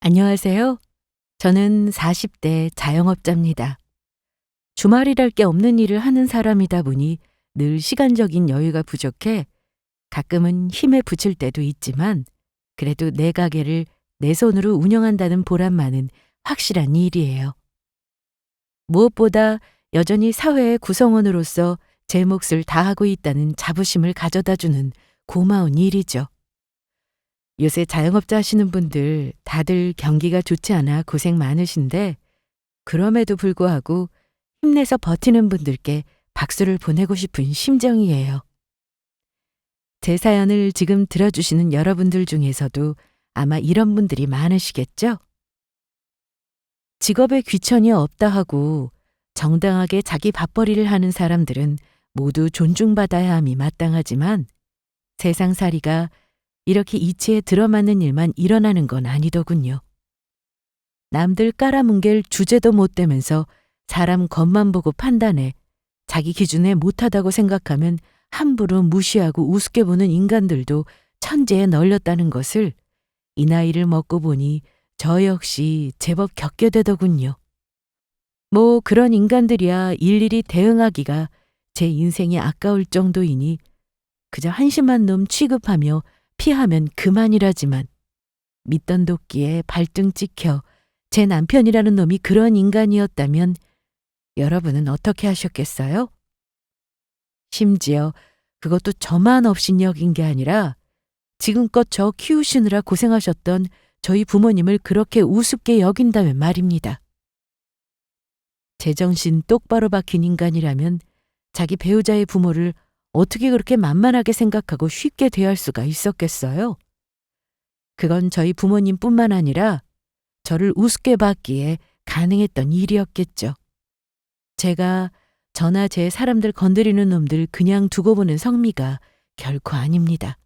안녕하세요. 저는 40대 자영업자입니다. 주말이랄 게 없는 일을 하는 사람이다 보니 늘 시간적인 여유가 부족해 가끔은 힘에 부칠 때도 있지만 그래도 내 가게를 내 손으로 운영한다는 보람만은 확실한 일이에요. 무엇보다 여전히 사회의 구성원으로서 제 몫을 다하고 있다는 자부심을 가져다 주는 고마운 일이죠. 요새 자영업자 하시는 분들 다들 경기가 좋지 않아 고생 많으신데 그럼에도 불구하고 힘내서 버티는 분들께 박수를 보내고 싶은 심정이에요. 제 사연을 지금 들어주시는 여러분들 중에서도 아마 이런 분들이 많으시겠죠? 직업에 귀천이 없다 하고 정당하게 자기 밥벌이를 하는 사람들은 모두 존중받아야 함이 마땅하지만 세상살이가 이렇게 이치에 들어맞는 일만 일어나는 건 아니더군요. 남들 깔아뭉갤 주제도 못 되면서 사람 겉만 보고 판단해 자기 기준에 못하다고 생각하면 함부로 무시하고 우습게 보는 인간들도 천지에 널렸다는 것을 이 나이를 먹고 보니 저 역시 제법 겪게 되더군요. 뭐 그런 인간들이야 일일이 대응하기가 제 인생이 아까울 정도이니 그저 한심한 놈 취급하며 피하면 그만이라지만 믿던 도끼에 발등 찍혀 제 남편이라는 놈이 그런 인간이었다면 여러분은 어떻게 하셨겠어요? 심지어 그것도 저만 없인 여긴 게 아니라 지금껏 저 키우시느라 고생하셨던 저희 부모님을 그렇게 우습게 여긴다면 말입니다. 제정신 똑바로 박힌 인간이라면 자기 배우자의 부모를 어떻게 그렇게 만만하게 생각하고 쉽게 대할 수가 있었겠어요? 그건 저희 부모님뿐만 아니라 저를 우습게 봤기에 가능했던 일이었겠죠. 제가 저나 제 사람들 건드리는 놈들 그냥 두고 보는 성미가 결코 아닙니다.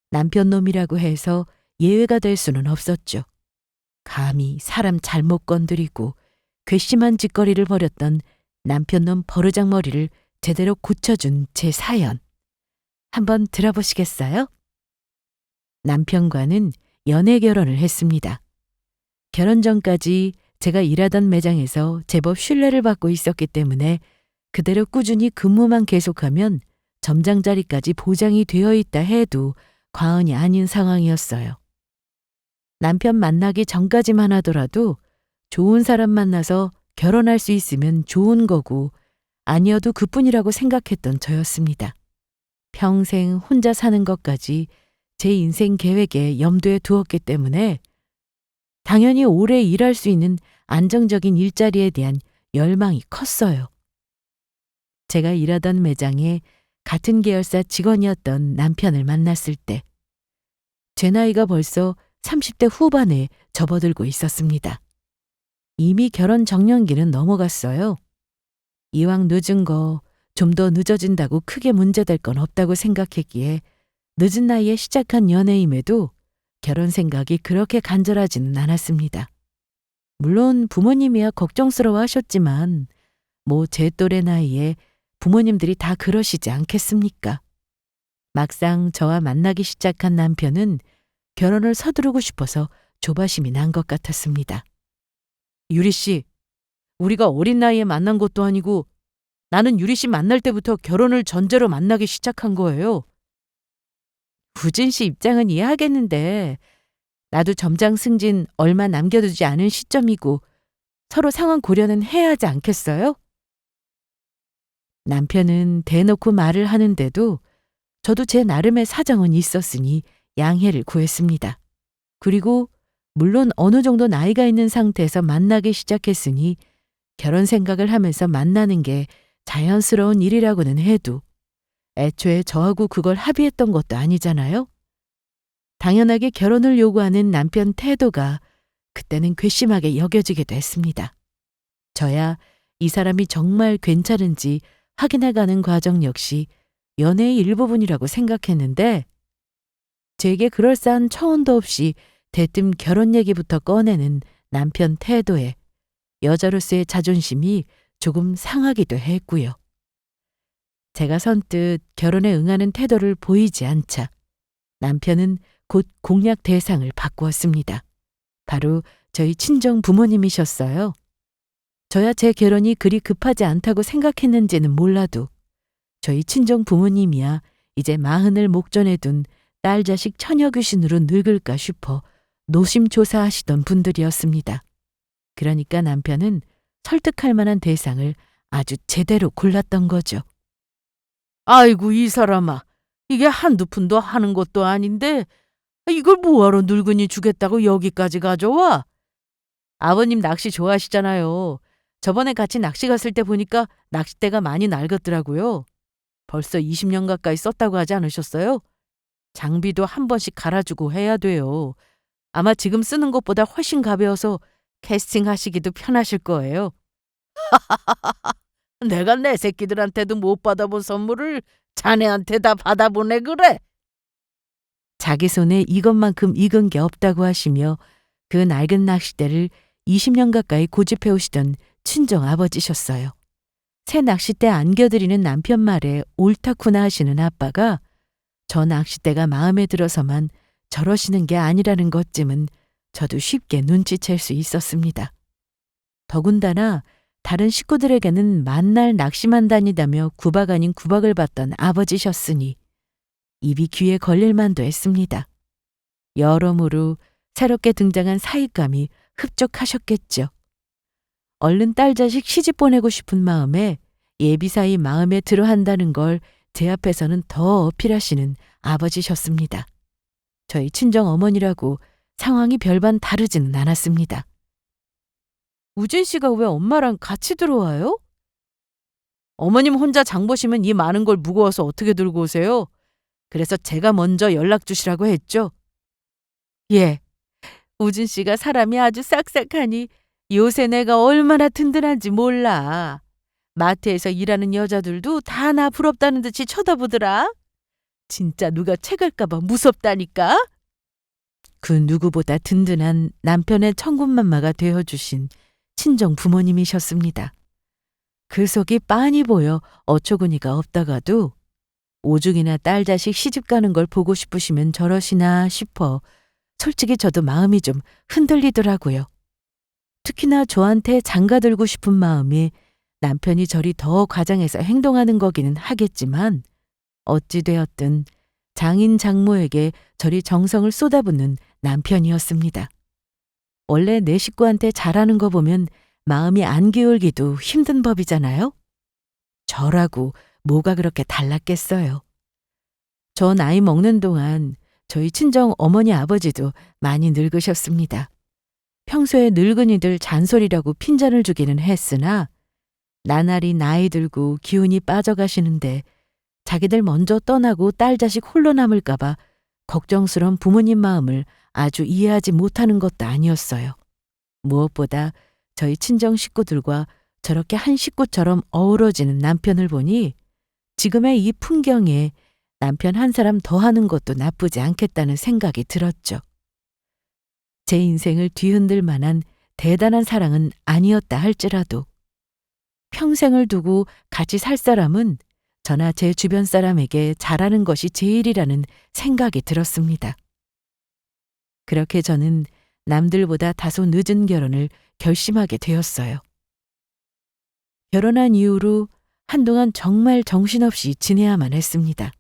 남편 놈이라고 해서 예외가 될 수는 없었죠. 감히 사람 잘못 건드리고 괘씸한 짓거리를 벌였던 남편 놈 버르장머리를 제대로 고쳐준 제 사연. 한번 들어보시겠어요? 남편과는 연애 결혼을 했습니다. 결혼 전까지 제가 일하던 매장에서 제법 신뢰를 받고 있었기 때문에 그대로 꾸준히 근무만 계속하면 점장 자리까지 보장이 되어 있다 해도 과언이 아닌 상황이었어요. 남편 만나기 전까지만 하더라도 좋은 사람 만나서 결혼할 수 있으면 좋은 거고 아니어도 그뿐이라고 생각했던 저였습니다. 평생 혼자 사는 것까지 제 인생 계획에 염두에 두었기 때문에 당연히 오래 일할 수 있는 안정적인 일자리에 대한 열망이 컸어요. 제가 일하던 매장에 같은 계열사 직원이었던 남편을 만났을 때 제 나이가 벌써 30대 후반에 접어들고 있었습니다. 이미 결혼 정년기는 넘어갔어요. 이왕 늦은 거 좀 더 늦어진다고 크게 문제될 건 없다고 생각했기에 늦은 나이에 시작한 연애임에도 결혼 생각이 그렇게 간절하지는 않았습니다. 물론 부모님이야 걱정스러워 하셨지만 뭐 제 또래 나이에 부모님들이 다 그러시지 않겠습니까? 막상 저와 만나기 시작한 남편은 결혼을 서두르고 싶어서 조바심이 난 것 같았습니다. 유리 씨, 우리가 어린 나이에 만난 것도 아니고 나는 유리 씨 만날 때부터 결혼을 전제로 만나기 시작한 거예요. 우진 씨 입장은 이해하겠는데 나도 점장 승진 얼마 남겨두지 않은 시점이고 서로 상황 고려는 해야 하지 않겠어요? 남편은 대놓고 말을 하는데도 저도 제 나름의 사정은 있었으니 양해를 구했습니다. 그리고 물론 어느 정도 나이가 있는 상태에서 만나기 시작했으니 결혼 생각을 하면서 만나는 게 자연스러운 일이라고는 해도 애초에 저하고 그걸 합의했던 것도 아니잖아요. 당연하게 결혼을 요구하는 남편 태도가 그때는 괘씸하게 여겨지기도 했습니다. 저야 이 사람이 정말 괜찮은지 확인해가는 과정 역시 연애의 일부분이라고 생각했는데 제게 그럴싸한 처운도 없이 대뜸 결혼 얘기부터 꺼내는 남편 태도에 여자로서의 자존심이 조금 상하기도 했고요. 제가 선뜻 결혼에 응하는 태도를 보이지 않자 남편은 곧 공략 대상을 바꾸었습니다. 바로 저희 친정 부모님이셨어요. 저야 제 결혼이 그리 급하지 않다고 생각했는지는 몰라도 저희 친정 부모님이야 이제 마흔을 목전에 둔 딸 자식 처녀 귀신으로 늙을까 싶어 노심초사하시던 분들이었습니다. 그러니까 남편은 설득할 만한 대상을 아주 제대로 골랐던 거죠. 아이고 이 사람아, 이게 한두 푼도 하는 것도 아닌데 이걸 뭐하러 늙은이 주겠다고 여기까지 가져와? 아버님 낚시 좋아하시잖아요. 저번에 같이 낚시 갔을 때 보니까 낚싯대가 많이 낡았더라고요. 벌써 20년 가까이 썼다고 하지 않으셨어요? 장비도 한 번씩 갈아주고 해야 돼요. 아마 지금 쓰는 것보다 훨씬 가벼워서 캐스팅 하시기도 편하실 거예요. 내가 내 새끼들한테도 못 받아본 선물을 자네한테 다 받아보네 그래. 자기 손에 이것만큼 익은 게 없다고 하시며 그 낡은 낚싯대를 20년 가까이 고집해 오시던 친정 아버지셨어요. 새 낚싯대 안겨드리는 남편 말에 옳다구나 하시는 아빠가 저 낚싯대가 마음에 들어서만 저러시는 게 아니라는 것쯤은 저도 쉽게 눈치챌 수 있었습니다. 더군다나 다른 식구들에게는 만날 낚시만 다니다며 구박 아닌 구박을 받던 아버지셨으니 입이 귀에 걸릴 만도 했습니다. 여러모로 새롭게 등장한 사익감이 흡족하셨겠죠. 얼른 딸 자식 시집 보내고 싶은 마음에 예비사위 마음에 들어 한다는 걸 제 앞에서는 더 어필하시는 아버지셨습니다. 저희 친정 어머니라고 상황이 별반 다르지는 않았습니다. 우진 씨가 왜 엄마랑 같이 들어와요? 어머님 혼자 장 보시면 이 많은 걸 무거워서 어떻게 들고 오세요? 그래서 제가 먼저 연락 주시라고 했죠. 예, 우진 씨가 사람이 아주 싹싹하니 요새 내가 얼마나 든든한지 몰라. 마트에서 일하는 여자들도 다 나 부럽다는 듯이 쳐다보더라. 진짜 누가 채갈까봐 무섭다니까. 그 누구보다 든든한 남편의 천군만마가 되어주신 친정 부모님이셨습니다. 그 속이 빤히 보여 어처구니가 없다가도 오죽이나 딸 자식 시집 가는 걸 보고 싶으시면 저러시나 싶어 솔직히 저도 마음이 좀 흔들리더라고요. 특히나 저한테 장가들고 싶은 마음이 남편이 저리 더 과장해서 행동하는 거기는 하겠지만 어찌되었든 장인 장모에게 저리 정성을 쏟아붓는 남편이었습니다. 원래 내 식구한테 잘하는 거 보면 마음이 안 기울기도 힘든 법이잖아요. 저라고 뭐가 그렇게 달랐겠어요. 저 나이 먹는 동안 저희 친정 어머니 아버지도 많이 늙으셨습니다. 평소에 늙은이들 잔소리라고 핀잔을 주기는 했으나 나날이 나이 들고 기운이 빠져가시는데 자기들 먼저 떠나고 딸 자식 홀로 남을까봐 걱정스러운 부모님 마음을 아주 이해하지 못하는 것도 아니었어요. 무엇보다 저희 친정 식구들과 저렇게 한 식구처럼 어우러지는 남편을 보니 지금의 이 풍경에 남편 한 사람 더 하는 것도 나쁘지 않겠다는 생각이 들었죠. 제 인생을 뒤흔들 만한 대단한 사랑은 아니었다 할지라도 평생을 두고 같이 살 사람은 저나 제 주변 사람에게 잘하는 것이 제일이라는 생각이 들었습니다. 그렇게 저는 남들보다 다소 늦은 결혼을 결심하게 되었어요. 결혼한 이후로 한동안 정말 정신없이 지내야만 했습니다.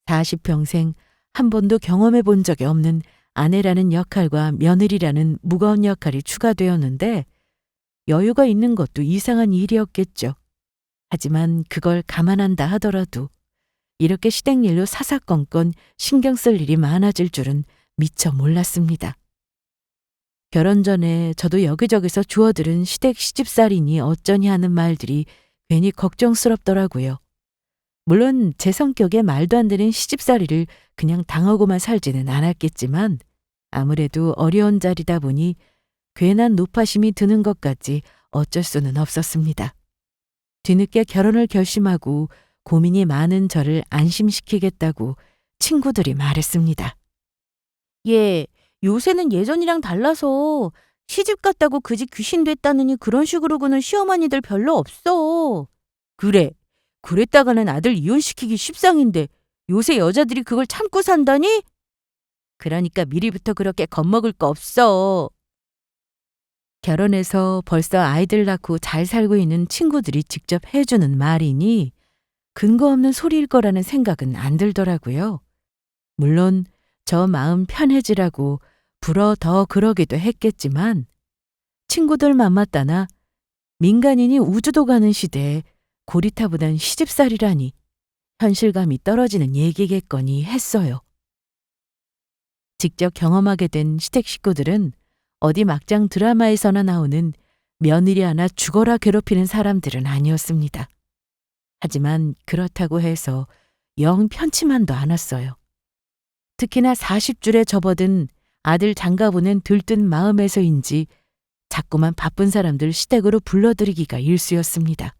40평생 한 번도 경험해 본 적이 없는 아내라는 역할과 며느리라는 무거운 역할이 추가되었는데 여유가 있는 것도 이상한 일이었겠죠. 하지만 그걸 감안한다 하더라도 이렇게 시댁일로 사사건건 신경 쓸 일이 많아질 줄은 미처 몰랐습니다. 결혼 전에 저도 여기저기서 주워들은 시댁 시집살이니 어쩌니 하는 말들이 괜히 걱정스럽더라고요. 물론 제 성격에 말도 안 되는 시집살이를 그냥 당하고만 살지는 않았겠지만 아무래도 어려운 자리다 보니 괜한 노파심이 드는 것까지 어쩔 수는 없었습니다. 뒤늦게 결혼을 결심하고 고민이 많은 저를 안심시키겠다고 친구들이 말했습니다. 예, 요새는 예전이랑 달라서 시집 갔다고 그 집 귀신 됐다느니 그런 식으로 구는 시어머니들 별로 없어. 그래, 그랬다가는 아들 이혼시키기 십상인데 요새 여자들이 그걸 참고 산다니? 그러니까 미리부터 그렇게 겁먹을 거 없어. 결혼해서 벌써 아이들 낳고 잘 살고 있는 친구들이 직접 해주는 말이니 근거 없는 소리일 거라는 생각은 안 들더라고요. 물론 저 마음 편해지라고 불어 더 그러기도 했겠지만 친구들 맘맞다나 민간인이 우주도 가는 시대에 고리타분한 시집살이라니 현실감이 떨어지는 얘기겠거니 했어요. 직접 경험하게 된 시댁 식구들은 어디 막장 드라마에서나 나오는 며느리 하나 죽어라 괴롭히는 사람들은 아니었습니다. 하지만 그렇다고 해서 영 편치만도 않았어요. 특히나 40줄에 접어든 아들 장가보낸 들뜬 마음에서인지 자꾸만 바쁜 사람들 시댁으로 불러들이기가 일쑤였습니다.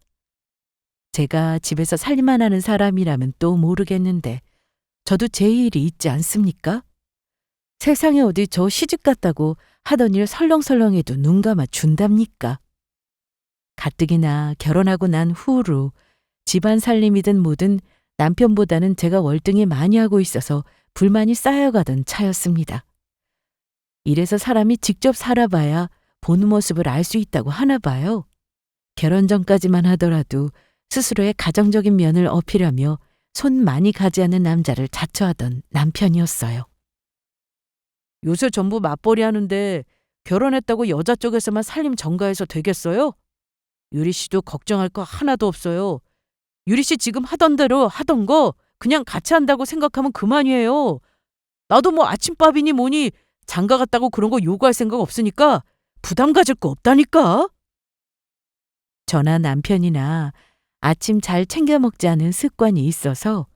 제가 집에서 살림만 하는 사람이라면 또 모르겠는데 저도 제 일이 있지 않습니까? 세상에 어디 저 시집 갔다고 하던 일 설렁설렁해도 눈 감아 준답니까? 가뜩이나 결혼하고 난 후로 집안 살림이든 뭐든 남편보다는 제가 월등히 많이 하고 있어서 불만이 쌓여가던 차였습니다. 이래서 사람이 직접 살아봐야 본 모습을 알 수 있다고 하나 봐요. 결혼 전까지만 하더라도 스스로의 가정적인 면을 어필하며 손 많이 가지 않는 남자를 자처하던 남편이었어요. 요새 전부 맞벌이 하는데 결혼했다고 여자 쪽에서만 살림 전가해서 되겠어요? 유리 씨도 걱정할 거 하나도 없어요. 유리 씨 지금 하던 대로 하던 거 그냥 같이 한다고 생각하면 그만이에요. 나도 뭐 아침밥이니 뭐니 장가 갔다고 그런 거 요구할 생각 없으니까 부담 가질 거 없다니까. 저나 남편이나 아침 잘 챙겨 먹지 않은 습관이 있어서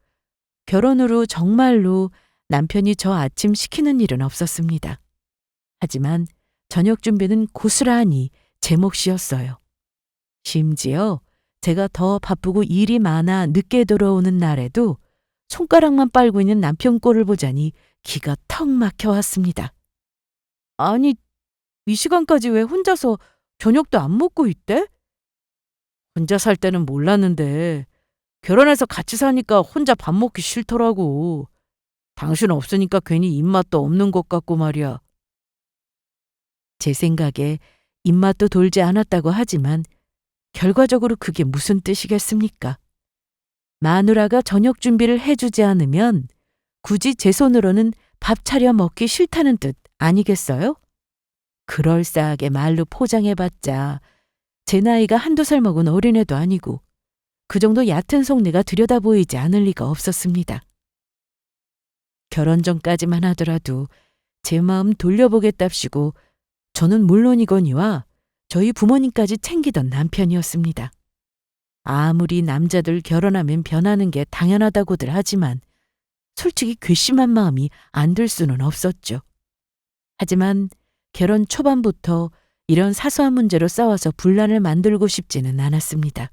결혼 후로 정말로 남편이 저 아침 시키는 일은 없었습니다. 하지만 저녁 준비는 고스란히 제 몫이었어요. 심지어 제가 더 바쁘고 일이 많아 늦게 돌아오는 날에도 손가락만 빨고 있는 남편 꼴을 보자니 기가 턱 막혀 왔습니다. 아니, 이 시간까지 왜 혼자서 저녁도 안 먹고 있대? 혼자 살 때는 몰랐는데 결혼해서 같이 사니까 혼자 밥 먹기 싫더라고. 당신 없으니까 괜히 입맛도 없는 것 같고 말이야. 제 생각에 입맛도 돌지 않았다고 하지만 결과적으로 그게 무슨 뜻이겠습니까? 마누라가 저녁 준비를 해주지 않으면 굳이 제 손으로는 밥 차려 먹기 싫다는 뜻 아니겠어요? 그럴싸하게 말로 포장해봤자 제 나이가 한두 살 먹은 어린애도 아니고 그 정도 얕은 속내가 들여다 보이지 않을 리가 없었습니다. 결혼 전까지만 하더라도 제 마음 돌려보겠답시고 저는 물론이거니와 저희 부모님까지 챙기던 남편이었습니다. 아무리 남자들 결혼하면 변하는 게 당연하다고들 하지만 솔직히 괘씸한 마음이 안 들 수는 없었죠. 하지만 결혼 초반부터 이런 사소한 문제로 싸워서 분란을 만들고 싶지는 않았습니다.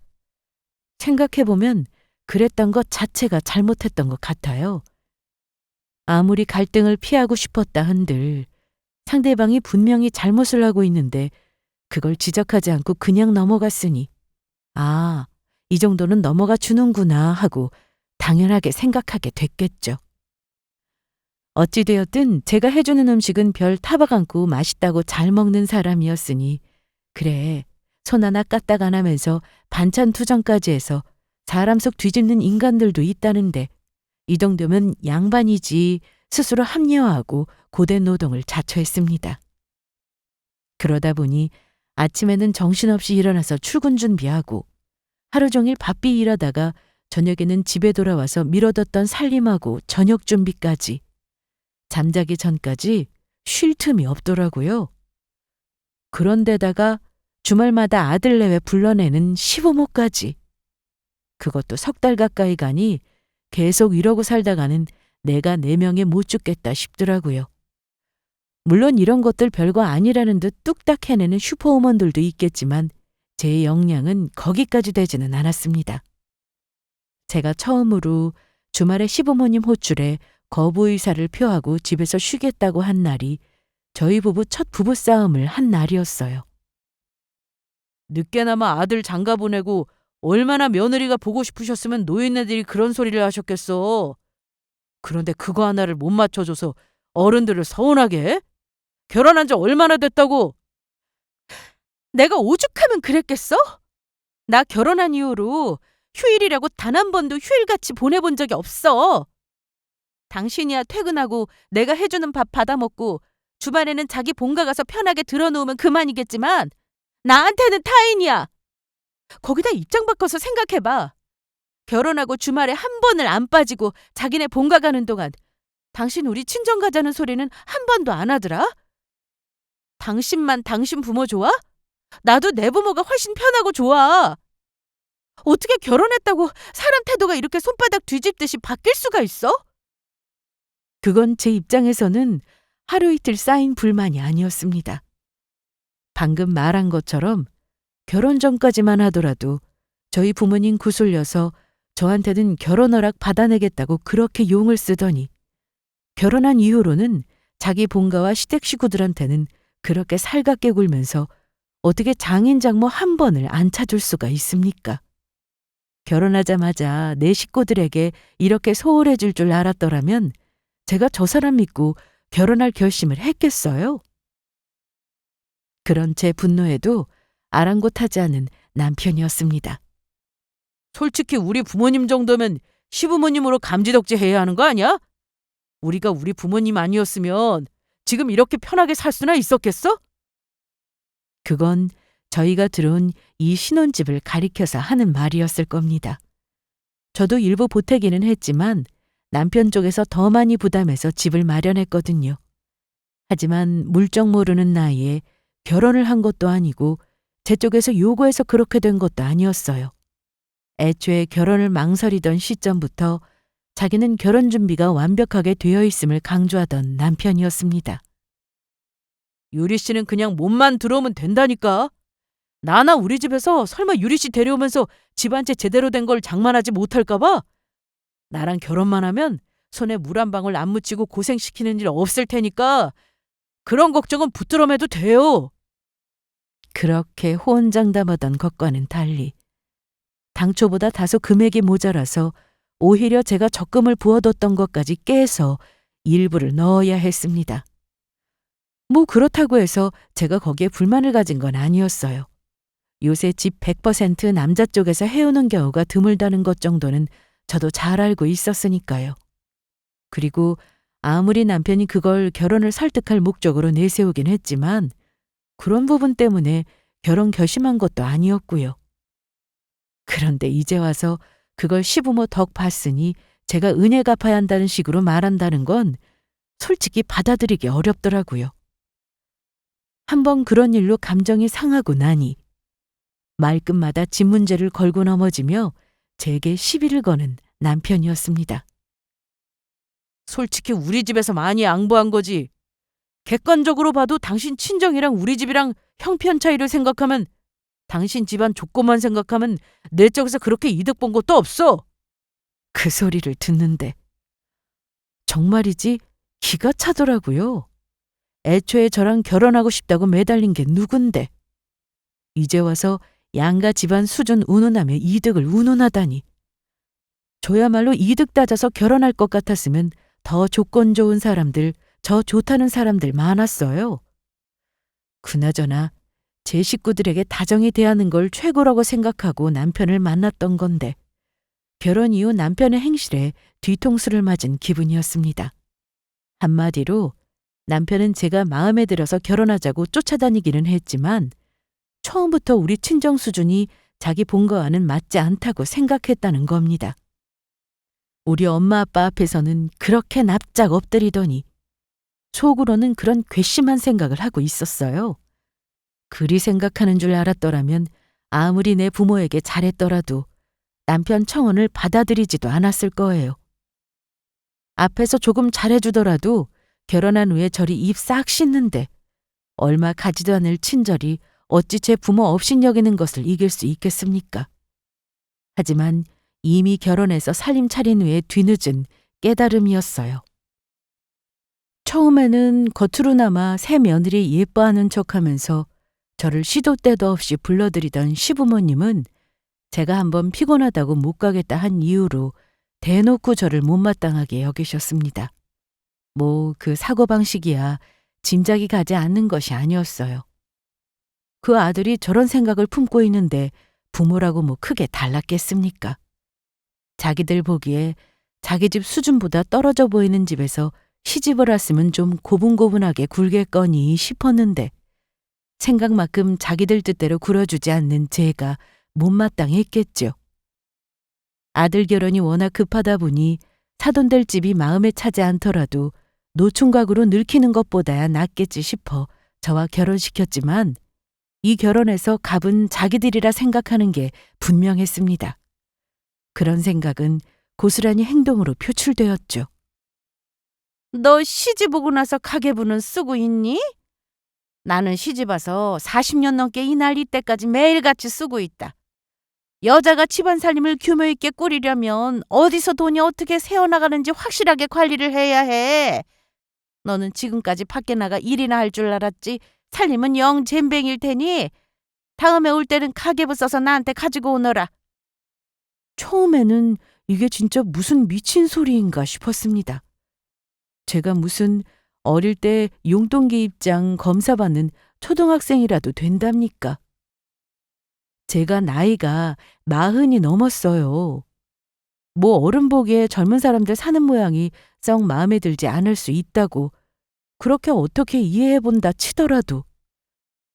생각해보면 그랬던 것 자체가 잘못했던 것 같아요. 아무리 갈등을 피하고 싶었다 한들 상대방이 분명히 잘못을 하고 있는데 그걸 지적하지 않고 그냥 넘어갔으니 아, 이 정도는 넘어가 주는구나 하고 당연하게 생각하게 됐겠죠. 어찌되었든 제가 해주는 음식은 별 타박 않고 맛있다고 잘 먹는 사람이었으니 그래, 손 하나 까딱 안 하면서 반찬 투정까지 해서 사람 속 뒤집는 인간들도 있다는데 이 정도면 양반이지 스스로 합리화하고 고된 노동을 자처했습니다. 그러다 보니 아침에는 정신없이 일어나서 출근 준비하고 하루 종일 바삐 일하다가 저녁에는 집에 돌아와서 미뤄뒀던 살림하고 저녁 준비까지 잠자기 전까지 쉴 틈이 없더라고요. 그런데다가 주말마다 아들 내외 불러내는 시부모까지. 그것도 석 달 가까이 가니 계속 이러고 살다가는 내가 4명에 못 죽겠다 싶더라고요. 물론 이런 것들 별거 아니라는 듯 뚝딱 해내는 슈퍼우먼들도 있겠지만 제 역량은 거기까지 되지는 않았습니다. 제가 처음으로 주말에 시부모님 호출에 거부 의사를 표하고 집에서 쉬겠다고 한 날이 저희 부부 첫 부부싸움을 한 날이었어요. 늦게나마 아들 장가 보내고 얼마나 며느리가 보고 싶으셨으면 노인네들이 그런 소리를 하셨겠어. 그런데 그거 하나를 못 맞춰줘서 어른들을 서운하게 해? 결혼한 지 얼마나 됐다고? 내가 오죽하면 그랬겠어? 나 결혼한 이후로 휴일이라고 단 한 번도 휴일같이 보내본 적이 없어. 당신이야 퇴근하고 내가 해주는 밥 받아먹고 주말에는 자기 본가 가서 편하게 들어놓으면 그만이겠지만 나한테는 타인이야. 거기다 입장 바꿔서 생각해봐. 결혼하고 주말에 한 번을 안 빠지고 자기네 본가 가는 동안 당신 우리 친정 가자는 소리는 한 번도 안 하더라? 당신만 당신 부모 좋아? 나도 내 부모가 훨씬 편하고 좋아. 어떻게 결혼했다고 사람 태도가 이렇게 손바닥 뒤집듯이 바뀔 수가 있어? 그건 제 입장에서는 하루 이틀 쌓인 불만이 아니었습니다. 방금 말한 것처럼 결혼 전까지만 하더라도 저희 부모님 구슬려서 저한테는 결혼 허락 받아내겠다고 그렇게 용을 쓰더니 결혼한 이후로는 자기 본가와 시댁 식구들한테는 그렇게 살갑게 굴면서 어떻게 장인 장모 한 번을 안 찾을 수가 있습니까? 결혼하자마자 내 식구들에게 이렇게 소홀해 줄 줄 알았더라면 제가 저 사람 믿고 결혼할 결심을 했겠어요? 그런 제 분노에도 아랑곳하지 않은 남편이었습니다. 솔직히 우리 부모님 정도면 시부모님으로 감지덕지 해야 하는 거 아니야? 우리가 우리 부모님 아니었으면 지금 이렇게 편하게 살 수나 있었겠어? 그건 저희가 들어온 이 신혼집을 가리켜서 하는 말이었을 겁니다. 저도 일부 보태기는 했지만 남편 쪽에서 더 많이 부담해서 집을 마련했거든요. 하지만 물정 모르는 나이에 결혼을 한 것도 아니고 제 쪽에서 요구해서 그렇게 된 것도 아니었어요. 애초에 결혼을 망설이던 시점부터 자기는 결혼 준비가 완벽하게 되어 있음을 강조하던 남편이었습니다. 유리 씨는 그냥 몸만 들어오면 된다니까. 나나 우리 집에서 설마 유리 씨 데려오면서 집 한 채 제대로 된 걸 장만하지 못할까 봐? 나랑 결혼만 하면 손에 물 한 방울 안 묻히고 고생시키는 일 없을 테니까 그런 걱정은 붙들어매도 돼요. 그렇게 호언장담하던 것과는 달리 당초보다 다소 금액이 모자라서 오히려 제가 적금을 부어뒀던 것까지 깨서 일부를 넣어야 했습니다. 뭐 그렇다고 해서 제가 거기에 불만을 가진 건 아니었어요. 요새 집 100% 남자 쪽에서 해오는 경우가 드물다는 것 정도는 저도 잘 알고 있었으니까요. 그리고 아무리 남편이 그걸 결혼을 설득할 목적으로 내세우긴 했지만 그런 부분 때문에 결혼 결심한 것도 아니었고요. 그런데 이제 와서 그걸 시부모 덕 봤으니 제가 은혜 갚아야 한다는 식으로 말한다는 건 솔직히 받아들이기 어렵더라고요. 한번 그런 일로 감정이 상하고 나니 말끝마다 집 문제를 걸고 넘어지며 제게 시비를 거는 남편이었습니다. 솔직히 우리 집에서 많이 양보한 거지. 객관적으로 봐도 당신 친정이랑 우리 집이랑 형편 차이를 생각하면 당신 집안 조건만 생각하면 내 쪽에서 그렇게 이득 본 것도 없어. 그 소리를 듣는데 정말이지 기가 차더라고요. 애초에 저랑 결혼하고 싶다고 매달린 게 누군데. 이제 와서 양가 집안 수준 운운하며 이득을 운운하다니. 저야말로 이득 따져서 결혼할 것 같았으면 더 조건 좋은 사람들, 저 좋다는 사람들 많았어요. 그나저나 제 식구들에게 다정히 대하는 걸 최고라고 생각하고 남편을 만났던 건데 결혼 이후 남편의 행실에 뒤통수를 맞은 기분이었습니다. 한마디로 남편은 제가 마음에 들어서 결혼하자고 쫓아다니기는 했지만 처음부터 우리 친정 수준이 자기 본거와는 맞지 않다고 생각했다는 겁니다. 우리 엄마 아빠 앞에서는 그렇게 납작 엎드리더니 속으로는 그런 괘씸한 생각을 하고 있었어요. 그리 생각하는 줄 알았더라면 아무리 내 부모에게 잘했더라도 남편 청혼을 받아들이지도 않았을 거예요. 앞에서 조금 잘해주더라도 결혼한 후에 저리 입 싹 씻는데 얼마 가지도 않을 친절이 어찌 제 부모 업신 여기는 것을 이길 수 있겠습니까? 하지만 이미 결혼해서 살림 차린 후에 뒤늦은 깨달음이었어요. 처음에는 겉으로나마 새 며느리 예뻐하는 척하면서 저를 시도 때도 없이 불러들이던 시부모님은 제가 한번 피곤하다고 못 가겠다 한 이유로 대놓고 저를 못마땅하게 여기셨습니다. 뭐 그 사고방식이야 짐작이 가지 않는 것이 아니었어요. 그 아들이 저런 생각을 품고 있는데 부모라고 뭐 크게 달랐겠습니까? 자기들 보기에 자기 집 수준보다 떨어져 보이는 집에서 시집을 왔으면 좀 고분고분하게 굴겠거니 싶었는데 생각만큼 자기들 뜻대로 굴어주지 않는 제가 못마땅했겠죠. 아들 결혼이 워낙 급하다 보니 사돈될 집이 마음에 차지 않더라도 노총각으로 늙히는 것보다야 낫겠지 싶어 저와 결혼시켰지만 이 결혼에서 값은 자기들이라 생각하는 게 분명했습니다. 그런 생각은 고스란히 행동으로 표출되었죠. 너 시집 오고 나서 가계부는 쓰고 있니? 나는 시집 와서 40년 넘게 이 난리 때까지 매일같이 쓰고 있다. 여자가 집안 살림을 규모 있게 꾸리려면 어디서 돈이 어떻게 새어나가는지 확실하게 관리를 해야 해. 너는 지금까지 밖에 나가 일이나 할 줄 알았지 살림은 영 젬병일 테니 다음에 올 때는 가계부 써서 나한테 가지고 오너라. 처음에는 이게 진짜 무슨 미친 소리인가 싶었습니다. 제가 무슨 어릴 때 용돈기 입장 검사받는 초등학생이라도 된답니까? 제가 나이가 40이 넘었어요. 뭐 어른 보기에 젊은 사람들 사는 모양이 썩 마음에 들지 않을 수 있다고 그렇게 어떻게 이해해본다 치더라도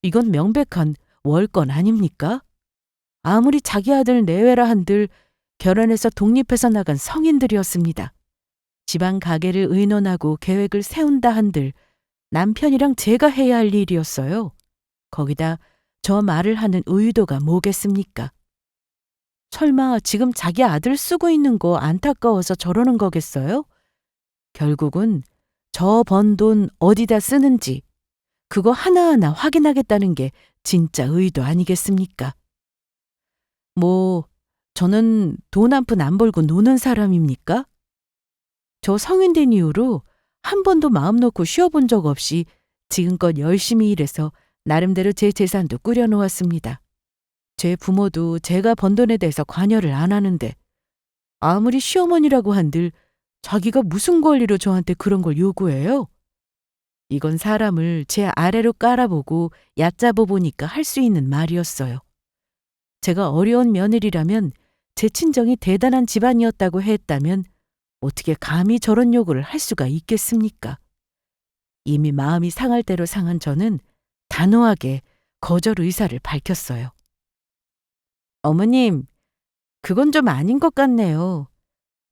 이건 명백한 월권 아닙니까? 아무리 자기 아들 내외라 한들 결혼해서 독립해서 나간 성인들이었습니다. 집안 가게를 의논하고 계획을 세운다 한들 남편이랑 제가 해야 할 일이었어요. 거기다 저 말을 하는 의도가 뭐겠습니까? 설마 지금 자기 아들 쓰고 있는 거 안타까워서 저러는 거겠어요? 결국은 저 번 돈 어디다 쓰는지 그거 하나하나 확인하겠다는 게 진짜 의도 아니겠습니까? 뭐 저는 돈 한 푼 안 벌고 노는 사람입니까? 저 성인 된 이후로 한 번도 마음 놓고 쉬어본 적 없이 지금껏 열심히 일해서 나름대로 제 재산도 꾸려놓았습니다. 제 부모도 제가 번 돈에 대해서 관여를 안 하는데 아무리 시어머니라고 한들 자기가 무슨 권리로 저한테 그런 걸 요구해요? 이건 사람을 제 아래로 깔아보고 얕잡아 보니까 할 수 있는 말이었어요. 제가 어려운 며느리라면 제 친정이 대단한 집안이었다고 했다면 어떻게 감히 저런 요구를 할 수가 있겠습니까? 이미 마음이 상할 대로 상한 저는 단호하게 거절 의사를 밝혔어요. 어머님, 그건 좀 아닌 것 같네요.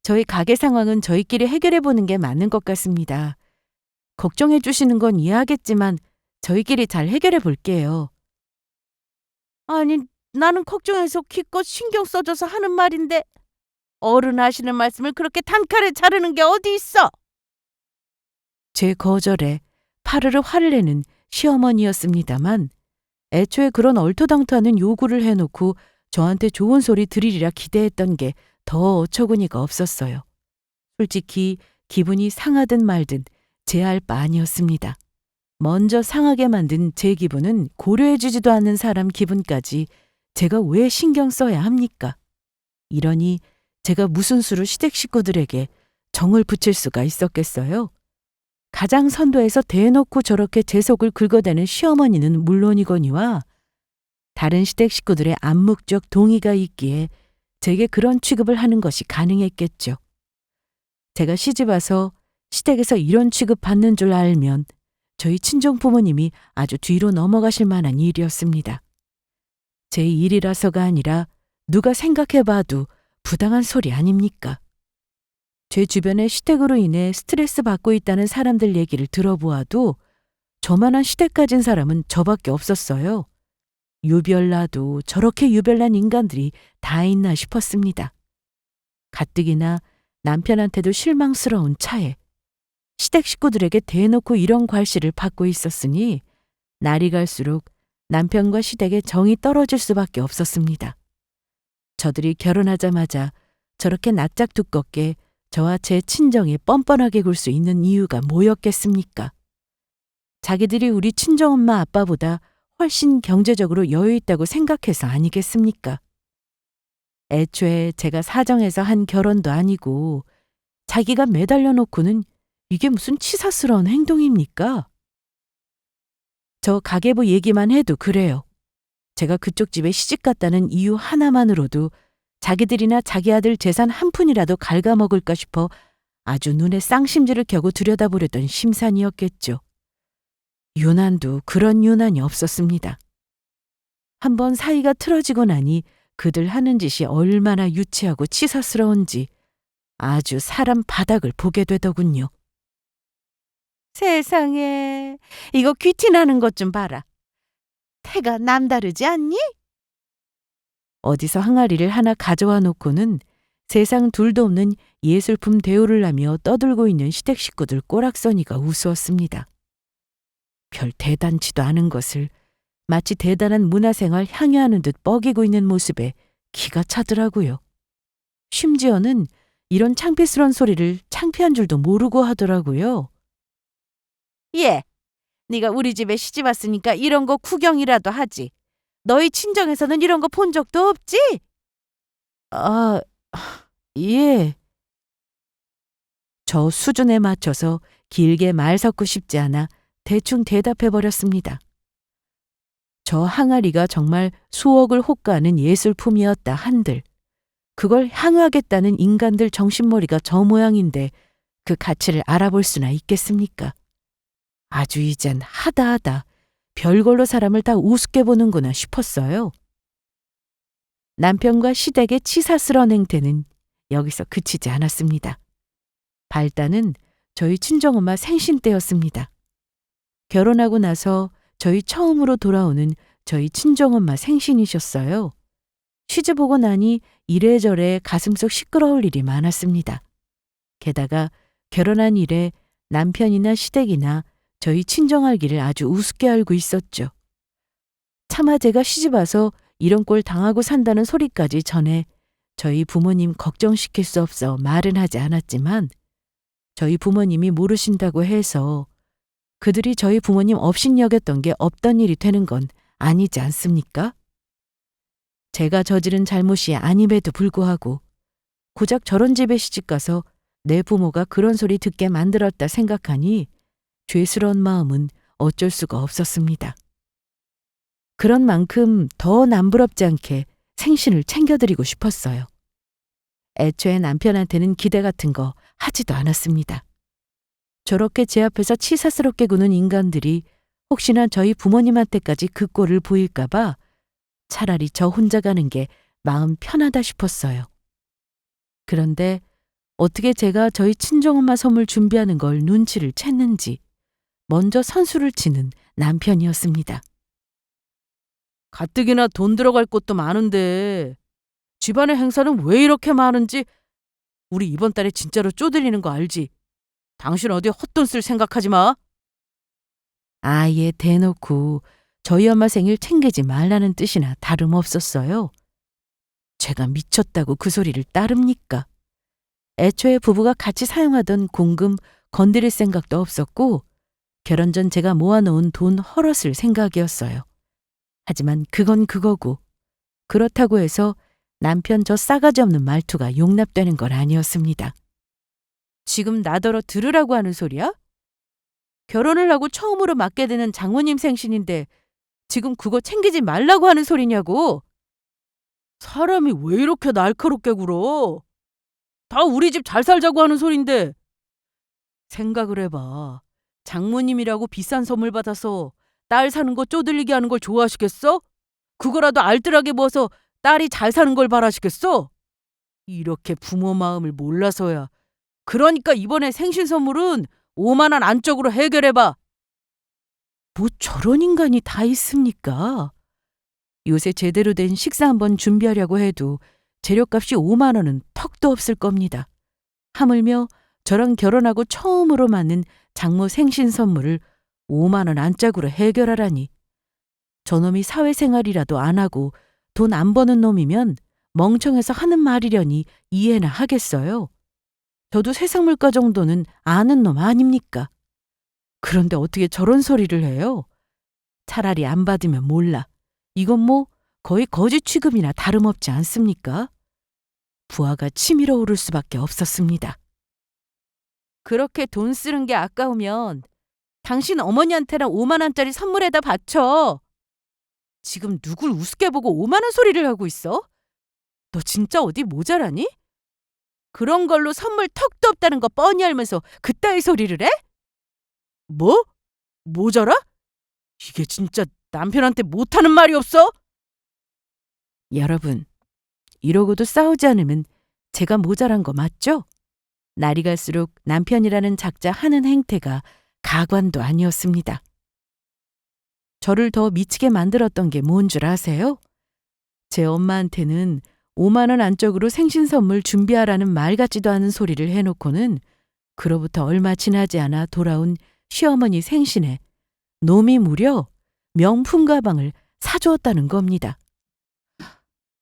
저희 가게 상황은 저희끼리 해결해 보는 게 맞는 것 같습니다. 걱정해 주시는 건 이해하겠지만 저희끼리 잘 해결해 볼게요. 아니, 나는 걱정해서 기껏 신경 써줘서 하는 말인데 어른 하시는 말씀을 그렇게 단칼에 자르는 게 어디 있어? 제 거절에 파르르 화를 내는 시어머니였습니다만 애초에 그런 얼토당토하는 요구를 해놓고 저한테 좋은 소리 들으리라 기대했던 게 더 어처구니가 없었어요. 솔직히 기분이 상하든 말든 제 할 바 아니었습니다. 먼저 상하게 만든 제 기분은 고려해주지도 않는 사람 기분까지 제가 왜 신경 써야 합니까? 이러니 제가 무슨 수로 시댁 식구들에게 정을 붙일 수가 있었겠어요? 가장 선도에서 대놓고 저렇게 제 속을 긁어대는 시어머니는 물론이거니와 다른 시댁 식구들의 암묵적 동의가 있기에 제게 그런 취급을 하는 것이 가능했겠죠. 제가 시집 와서 시댁에서 이런 취급 받는 줄 알면 저희 친정 부모님이 아주 뒤로 넘어가실 만한 일이었습니다. 제 일이라서가 아니라 누가 생각해봐도 부당한 소리 아닙니까? 제 주변에 시댁으로 인해 스트레스 받고 있다는 사람들 얘기를 들어보아도 저만한 시댁 가진 사람은 저밖에 없었어요. 유별나도 저렇게 유별난 인간들이 다 있나 싶었습니다. 가뜩이나 남편한테도 실망스러운 차에 시댁 식구들에게 대놓고 이런 괄시를 받고 있었으니 날이 갈수록 남편과 시댁의 정이 떨어질 수밖에 없었습니다. 저들이 결혼하자마자 저렇게 낯짝 두껍게 저와 제 친정에 뻔뻔하게 굴 수 있는 이유가 뭐였겠습니까? 자기들이 우리 친정엄마 아빠보다 훨씬 경제적으로 여유 있다고 생각해서 아니겠습니까? 애초에 제가 사정해서 한 결혼도 아니고 자기가 매달려 놓고는 이게 무슨 치사스러운 행동입니까? 저 가계부 얘기만 해도 그래요. 제가 그쪽 집에 시집 갔다는 이유 하나만으로도 자기들이나 자기 아들 재산 한 푼이라도 갉아먹을까 싶어 아주 눈에 쌍심지를 켜고 들여다보려던 심산이었겠죠. 유난도 그런 유난이 없었습니다. 한번 사이가 틀어지고 나니 그들 하는 짓이 얼마나 유치하고 치사스러운지 아주 사람 바닥을 보게 되더군요. 세상에, 이거 귀티나는 것 좀 봐라. 태가 남다르지 않니? 어디서 항아리를 하나 가져와 놓고는 세상 둘도 없는 예술품 대우를 하며 떠들고 있는 시댁 식구들 꼬락서니가 우스웠습니다. 별 대단치도 않은 것을 마치 대단한 문화생활 향유하는 듯 뻐기고 있는 모습에 기가 차더라고요. 심지어는 이런 창피스러운 소리를 창피한 줄도 모르고 하더라고요. 예, 네가 우리 집에 시집 왔으니까 이런 거 구경이라도 하지. 너희 친정에서는 이런 거 본 적도 없지? 아, 예. 저 수준에 맞춰서 길게 말 섞고 싶지 않아 대충 대답해버렸습니다. 저 항아리가 정말 수억을 호가하는 예술품이었다 한들 그걸 향유하겠다는 인간들 정신머리가 저 모양인데 그 가치를 알아볼 수나 있겠습니까? 아주 이젠 하다하다 별걸로 사람을 다 우습게 보는구나 싶었어요. 남편과 시댁의 치사스러운 행태는 여기서 그치지 않았습니다. 발단은 저희 친정엄마 생신 때였습니다. 결혼하고 나서 저희 처음으로 돌아오는 저희 친정엄마 생신이셨어요. 시집 오고 나니 이래저래 가슴속 시끄러울 일이 많았습니다. 게다가 결혼한 이래 남편이나 시댁이나 저희 친정알기를 아주 우습게 알고 있었죠. 차마 제가 시집 와서 이런 꼴 당하고 산다는 소리까지 전해 저희 부모님 걱정시킬 수 없어 말은 하지 않았지만 저희 부모님이 모르신다고 해서 그들이 저희 부모님 업신여겼던 게 없던 일이 되는 건 아니지 않습니까? 제가 저지른 잘못이 아님에도 불구하고 고작 저런 집에 시집가서 내 부모가 그런 소리 듣게 만들었다 생각하니 죄스러운 마음은 어쩔 수가 없었습니다. 그런 만큼 더 남부럽지 않게 생신을 챙겨드리고 싶었어요. 애초에 남편한테는 기대 같은 거 하지도 않았습니다. 저렇게 제 앞에서 치사스럽게 구는 인간들이 혹시나 저희 부모님한테까지 그 꼴을 보일까봐 차라리 저 혼자 가는 게 마음 편하다 싶었어요. 그런데 어떻게 제가 저희 친정엄마 선물 준비하는 걸 눈치를 챘는지 먼저 선수를 치는 남편이었습니다. 가뜩이나 돈 들어갈 곳도 많은데 집안의 행사는 왜 이렇게 많은지 우리 이번 달에 진짜로 쪼들리는 거 알지? 당신 어디 헛돈 쓸 생각하지 마. 아예 대놓고 저희 엄마 생일 챙기지 말라는 뜻이나 다름없었어요. 제가 미쳤다고 그 소리를 따릅니까? 애초에 부부가 같이 사용하던 공금 건드릴 생각도 없었고 결혼 전 제가 모아놓은 돈 헐었을 생각이었어요. 하지만 그건 그거고 그렇다고 해서 남편 저 싸가지 없는 말투가 용납되는 건 아니었습니다. 지금 나더러 들으라고 하는 소리야? 결혼을 하고 처음으로 맡게 되는 장모님 생신인데 지금 그거 챙기지 말라고 하는 소리냐고. 사람이 왜 이렇게 날카롭게 굴어? 다 우리 집 잘 살자고 하는 소린데. 생각을 해봐. 장모님이라고 비싼 선물 받아서 딸 사는 거 쪼들리게 하는 걸 좋아하시겠어? 그거라도 알뜰하게 모아서 딸이 잘 사는 걸 바라시겠어? 이렇게 부모 마음을 몰라서야. 그러니까 이번에 생신 선물은 5만 원 안쪽으로 해결해봐. 뭐 저런 인간이 다 있습니까? 요새 제대로 된 식사 한번 준비하려고 해도 재료값이 5만 원은 턱도 없을 겁니다. 하물며 저랑 결혼하고 처음으로 맞는 장모 생신 선물을 5만 원 안짝으로 해결하라니. 저놈이 사회생활이라도 안 하고 돈 안 버는 놈이면 멍청해서 하는 말이려니 이해나 하겠어요. 저도 세상 물가 정도는 아는 놈 아닙니까? 그런데 어떻게 저런 소리를 해요? 차라리 안 받으면 몰라. 이건 뭐 거의 거지 취급이나 다름없지 않습니까? 부하가 치밀어 오를 수밖에 없었습니다. 그렇게 돈 쓰는 게 아까우면 당신 어머니한테나 5만 원짜리 선물에다 바쳐. 지금 누굴 우습게 보고 오만한 소리를 하고 있어? 너 진짜 어디 모자라니? 그런 걸로 선물 턱도 없다는 거 뻔히 알면서 그따위 소리를 해? 뭐? 모자라? 이게 진짜 남편한테 못하는 말이 없어? 여러분, 이러고도 싸우지 않으면 제가 모자란 거 맞죠? 날이 갈수록 남편이라는 작자 하는 행태가 가관도 아니었습니다. 저를 더 미치게 만들었던 게 뭔 줄 아세요? 제 엄마한테는 5만 원 안쪽으로 생신 선물 준비하라는 말 같지도 않은 소리를 해놓고는 그로부터 얼마 지나지 않아 돌아온 시어머니 생신에 놈이 무려 명품 가방을 사주었다는 겁니다.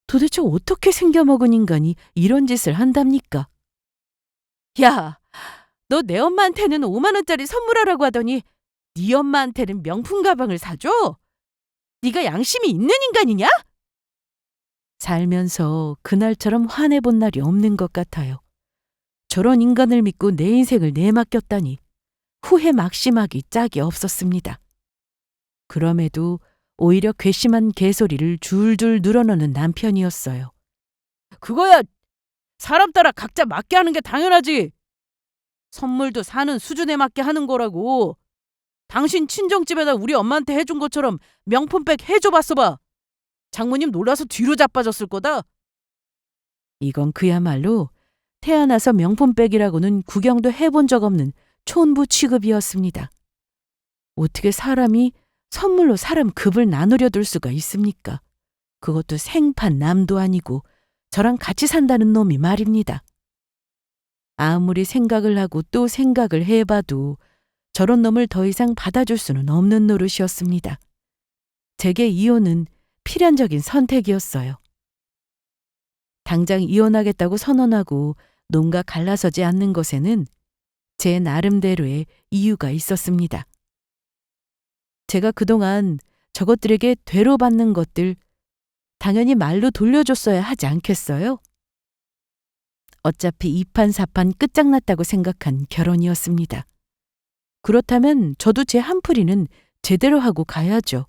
도대체 어떻게 생겨먹은 인간이 이런 짓을 한답니까? 야, 너 내 엄마한테는 5만 원짜리 선물하라고 하더니 네 엄마한테는 명품 가방을 사줘? 네가 양심이 있는 인간이냐? 살면서 그날처럼 화내본 날이 없는 것 같아요. 저런 인간을 믿고 내 인생을 내맡겼다니 후회 막심하기 짝이 없었습니다. 그럼에도 오히려 괘씸한 개소리를 줄줄 늘어놓는 남편이었어요. 그거야 사람 따라 각자 맞게 하는 게 당연하지. 선물도 사는 수준에 맞게 하는 거라고. 당신 친정집에다 우리 엄마한테 해준 것처럼 명품백 해줘봤어 봐. 장모님 놀라서 뒤로 자빠졌을 거다. 이건 그야말로 태어나서 명품백이라고는 구경도 해본 적 없는 촌부 취급이었습니다. 어떻게 사람이 선물로 사람 급을 나누려 둘 수가 있습니까? 그것도 생판 남도 아니고 저랑 같이 산다는 놈이 말입니다. 아무리 생각을 하고 또 생각을 해봐도 저런 놈을 더 이상 받아줄 수는 없는 노릇이었습니다. 제게 이혼은 필연적인 선택이었어요. 당장 이혼하겠다고 선언하고 놈과 갈라서지 않는 것에는 제 나름대로의 이유가 있었습니다. 제가 그동안 저것들에게 되로받는 것들 당연히 말로 돌려줬어야 하지 않겠어요? 어차피 이판사판 끝장났다고 생각한 결혼이었습니다. 그렇다면 저도 제 한풀이는 제대로 하고 가야죠.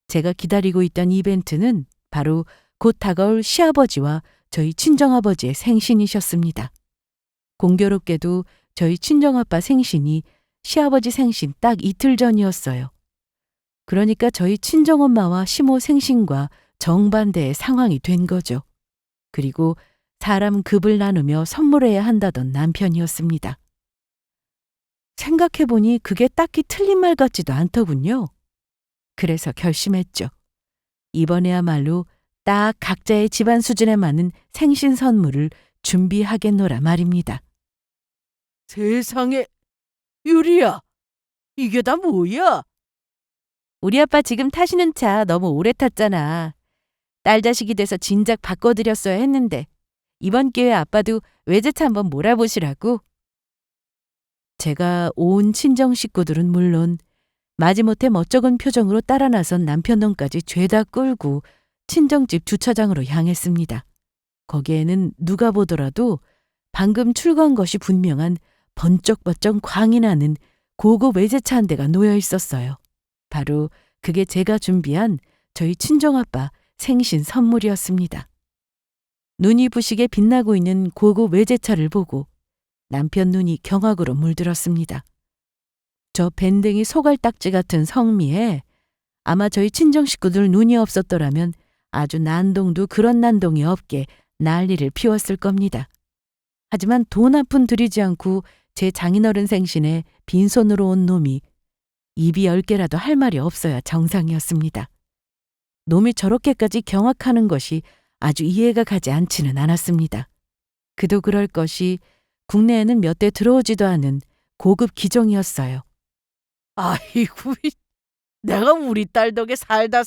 제가 기다리고 있던 이벤트는 바로 곧 다가올 시아버지와 저희 친정아버지의 생신이셨습니다. 공교롭게도 저희 친정아빠 생신이 시아버지 생신 딱 이틀 전이었어요. 그러니까 저희 친정엄마와 시모 생신과 정반대의 상황이 된 거죠. 그리고 사람 급을 나누며 선물해야 한다던 남편이었습니다. 생각해보니 그게 딱히 틀린 말 같지도 않더군요. 그래서 결심했죠. 이번에야말로 딱 각자의 집안 수준에 맞는 생신 선물을 준비하겠노라 말입니다. 세상에, 유리야, 이게 다 뭐야? 우리 아빠 지금 타시는 차 너무 오래 탔잖아. 딸 자식이 돼서 진작 바꿔드렸어야 했는데 이번 기회에 아빠도 외제차 한번 몰아보시라고. 제가 온 친정 식구들은 물론 마지못해 멋쩍은 표정으로 따라 나선 남편 놈까지 죄다 끌고 친정집 주차장으로 향했습니다. 거기에는 누가 보더라도 방금 출고한 것이 분명한 번쩍번쩍 광이 나는 고급 외제차 한 대가 놓여 있었어요. 바로 그게 제가 준비한 저희 친정아빠 생신 선물이었습니다. 눈이 부시게 빛나고 있는 고급 외제차를 보고 남편 눈이 경악으로 물들었습니다. 저 밴댕이 소갈딱지 같은 성미에 아마 저희 친정 식구들 눈이 없었더라면 아주 난동도 그런 난동이 없게 난리를 피웠을 겁니다. 하지만 돈 한 푼 들이지 않고 제 장인어른 생신에 빈손으로 온 놈이 입이 10개라도 할 말이 없어야 정상이었습니다. 놈이 저렇게까지 경악하는 것이 아주 이해가 가지 않지는 않았습니다. 그도 그럴 것이 국내에는 몇 대 들어오지도 않은 고급 기종이었어요. 아이고, 내가 우리 딸 덕에 살다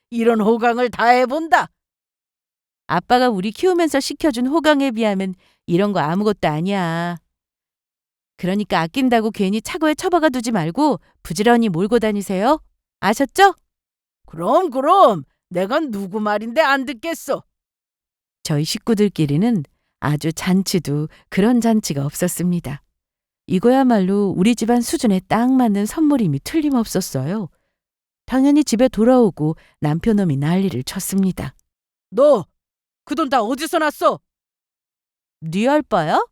이런 호강을 다 해본다. 아빠가 우리 키우면서 시켜준 호강에 비하면 이런 거 아무것도 아니야. 그러니까 아낀다고 괜히 차고에 처박아 두지 말고 부지런히 몰고 다니세요. 아셨죠? 그럼 내가 누구 말인데 안 듣겠어. 저희 식구들끼리는 아주 잔치도 그런 잔치가 없었습니다. 이거야말로 우리 집안 수준에 딱 맞는 선물임이 틀림없었어요. 당연히 집에 돌아오고 남편놈이 난리를 쳤습니다. 너 그 돈 다 어디서 났어? 네 알바야?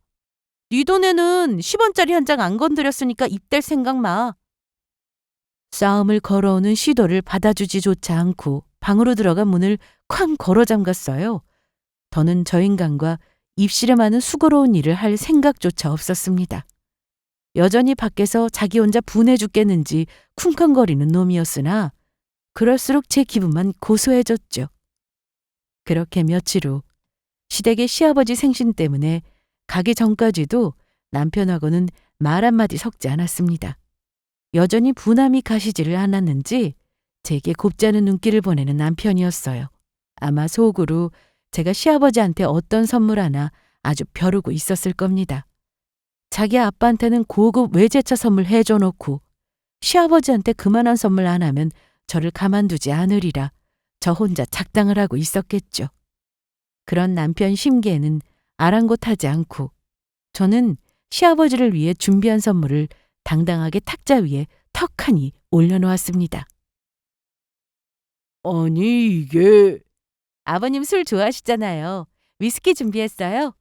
네 돈에는 10원짜리 한 장 안 건드렸으니까 입댈 생각 마. 싸움을 걸어오는 시도를 받아주지조차 않고 방으로 들어가 문을 쾅 걸어 잠갔어요. 더는 저 인간과 입씨름하는 수고로운 일을 할 생각조차 없었습니다. 여전히 밖에서 자기 혼자 분해 죽겠는지 쿵쾅거리는 놈이었으나 그럴수록 제 기분만 고소해졌죠. 그렇게 며칠 후 시댁의 시아버지 생신 때문에 가기 전까지도 남편하고는 말 한마디 섞지 않았습니다. 여전히 분함이 가시지를 않았는지 제게 곱지 않은 눈길을 보내는 남편이었어요. 아마 속으로 제가 시아버지한테 어떤 선물 하나 아주 벼르고 있었을 겁니다. 자기 아빠한테는 고급 외제차 선물 해줘 놓고 시아버지한테 그만한 선물 안 하면 저를 가만두지 않으리라 저 혼자 작당을 하고 있었겠죠. 그런 남편 심기에는 아랑곳하지 않고 저는 시아버지를 위해 준비한 선물을 당당하게 탁자 위에 턱하니 올려놓았습니다. 아니 이게 아버님 술 좋아하시잖아요. 위스키 준비했어요.